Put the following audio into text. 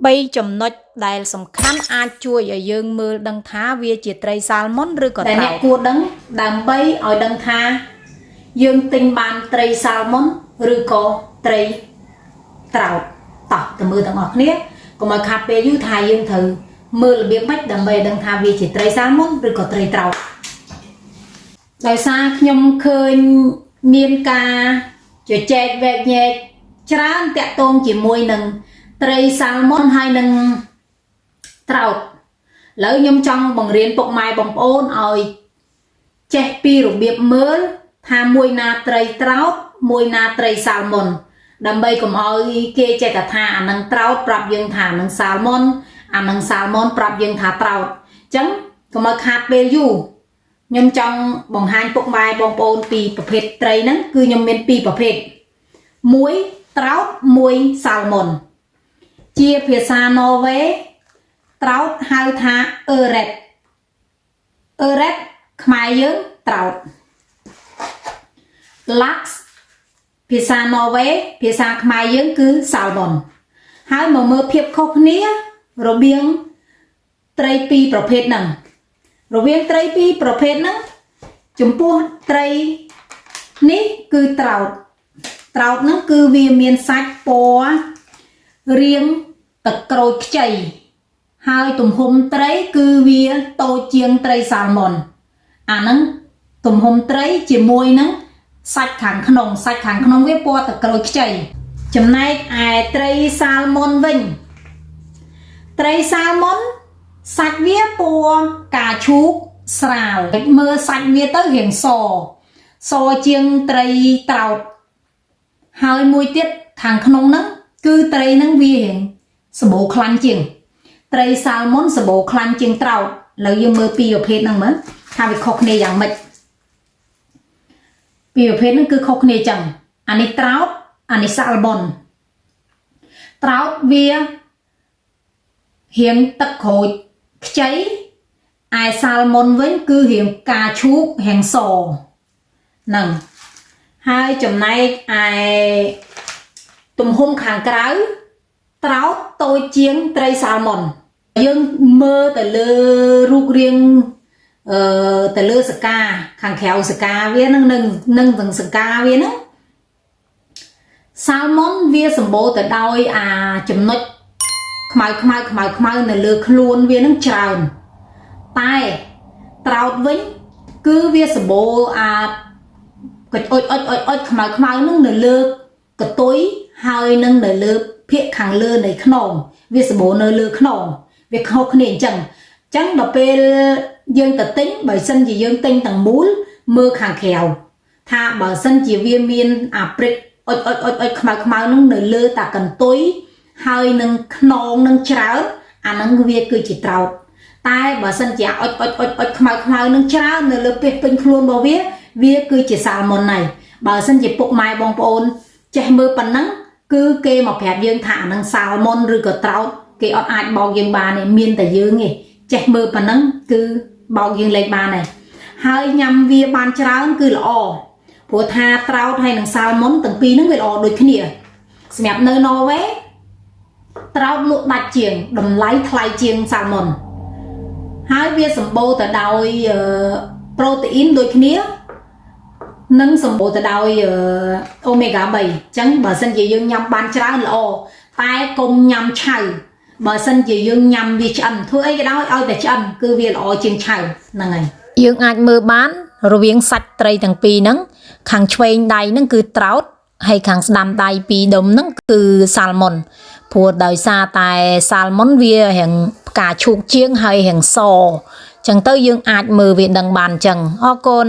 3 ចំណុចដែលសំខាន់អាចជួយឲ្យយើងមើលដឹងថាវាជាត្រីសាល់ម៉ុនឬក៏ត្រោតតែអ្នកគួរដឹងដើម្បីឲ្យដឹងថាយើងទិញបានត្រីសាល់ម៉ុនឬក៏ត្រីត្រោតតោះទៅមើលទាំងអស់គ្នាកុំឲ្យខាតពេលយូរថាយើងត្រូវមើលរបៀបម៉េចដើម្បីឲ្យដឹងថាវាជាត្រីសាល់ម៉ុនឬក៏ត្រីត្រោតដោយសារខ្ញុំឃើញមានការជជែកវែកញែកច្រើនតាក់ទងជាមួយនឹងត្រីសាល់ម៉ុនហើយនឹងត្រោតឥឡូវខ្ញុំចង់បង្រៀនពុកម៉ែបងប្អូនឲ្យចេះពីរបៀបមើលថាមួយណាត្រីត្រោតមួយណាត្រីសាល់ម៉ុនដើម្បីកុំឲ្យគេចេះតែថាអានឹងត្រោតប្រាប់យើងថាអានឹងសាល់ម៉ុនអានឹងសាល់ម៉ុនប្រាប់យើងថាត្រោតអញ្ចឹងកុំឲ្យខាតពេលយូរខ្ញុំចង់បង្ហាញពុកម៉ែបងប្អូនពីប្រភេទត្រីហ្នឹងគឺខ្ញុំមាន2ប្រភេទមួយត្រោតមួយសាល់ម៉ុនជាភាសាណ័រវេត្រោតហៅថាអឺរ៉េតខ្មែរយើងត្រោត Lux ភាសាណ័រវេភាសាខ្មែរយើងគឺសាល់ម៉ុនហើយមកមើលភាពខុសគ្នារវាងត្រី2ប្រភេទហ្នឹងរវាងត្រី2ប្រភេទហ្នឹងចំពោះត្រីនេះគឺត្រោតហ្នឹងគឺវាមានសាច់ពណ៌រាងទឹកក្រូចខ្ចីហើយទំហំត្រីគឺវាតូចជាងត្រីសាល់ម៉ុនអាហ្នឹងទំហំត្រីជាមួយនឹងសាច់ខាងក្នុងវាពណ៌ទឹកក្រូចខ្ចីចំណែកឯត្រីសាល់ម៉ុនវិញត្រីសាល់ម៉ុនសាច់វាពណ៌កាឈូកស្រាលមើលសាច់វាទៅរាងសជាងត្រីត្រោតហើយមួយទៀតខាងក្នុងហ្នឹងគឺត្រីហ្នឹងវារាងសម្បូរខ្លាញ់ជាងត្រីសាល់ម៉ុនសម្បូរខ្លាញ់ជាងត្រោតឥឡូវយើងមើលពីរប្រភេទហ្នឹងមើលថាវាខុសគ្នាយ៉ាងម៉េចពីរប្រភេទហ្នឹងគឺខុសគ្នាចឹងអានេះត្រោតអានេះសាល់ម៉ុនត្រោតវារាងទឹកក្រូចខ្ចីឯសាល់ម៉ុនវិញគឺរាងកាឈូករាងសហ្នឹងហើយចំណែកឯទំហំខាងក្រៅត្រោតតូចជាងត្រីសាល់ម៉ុនយើងមើលទៅលើរូបរាងទៅលើសកាខាងក្រៅសកាវានឹងទាំងសកាវាហ្នឹងសាល់ម៉ុនវាសម្បូរទៅដោយអាចំណុចខ្មៅនៅលើខ្លួនវានឹងច្រើនតែត្រោតវិញគឺវាសម្បូរអាកុចអុចខ្មៅនឹងនៅលើកតុយហើយនឹងនៅលើភាគខាងលើនៃខ្នងវាសម្បូរនៅលើខ្នងវាខុសគ្នាអញ្ចឹងដល់ពេលយើងទៅទិញបើសិនជាយើងទិញទាំងមូលមើលខាងក្រៅថាបើសិនជាវាមានអាព្រិចអុចខ្មៅនឹងនៅលើតាកន្ទុយហើយនឹងខ្នងនឹងច្រើនអានឹងវាគឺជាត្រោតតែបើសិនជាអុចខ្មៅនឹងច្រើននៅលើពេញខ្លួនរបស់វាគឺជាសាល់ម៉ុនហើយបើសិនជាពុកម៉ែបងប្អូនចេះមើលប៉ុណ្ណឹងគឺគេមកប្រាប់យើងថាអានឹងសាល់ម៉ុនឬក៏ត្រោតគេអត់អាចបោកយើងបានទេមានតែយើងទេចេះមើលប៉ុណ្ណឹងគឺបោកយើងលេងបានហើយហើយញ៉ាំវាបានច្រើនគឺល្អព្រោះថាត្រោតហើយនឹងសាល់ម៉ុនទាំងពីរហ្នឹងវាល្អដូចគ្នាសម្រាប់នៅណ័រវេត្រោតលក់ដាច់ជាងតម្លៃថ្លៃជាងសាល់ម៉ុនហើយវាសម្បូរទៅដោយប្រូតេអ៊ីនដូចគ្នានិងសម្បូរទៅដោយអូមេហ្គា3អញ្ចឹងបើសិនជាយើងញ៉ាំបានច្រើនល្អតែកុំញ៉ាំឆៅបើសិនជាយើងញ៉ាំវាឆ្អិនធ្វើអីក៏ដោយឲ្យតែឆ្អិនគឺវាល្អជាងឆៅហ្នឹងហើយយើងអាចមើលបានរវាងសាច់ត្រីទាំងពីរហ្នឹងខាងឆ្វេងដៃហ្នឹងគឺត្រោតហើយខាងស្ដាំដៃពីរដុំហ្នឹងគឺសាល់ម៉ុនព្រោះដោយសារតែសាល់ម៉ុនវារាងផ្កាឈូកជាងហើយរាងសអញ្ចឹងទៅយើងអាចមើលវាដឹងបានអញ្ចឹងអរគុណ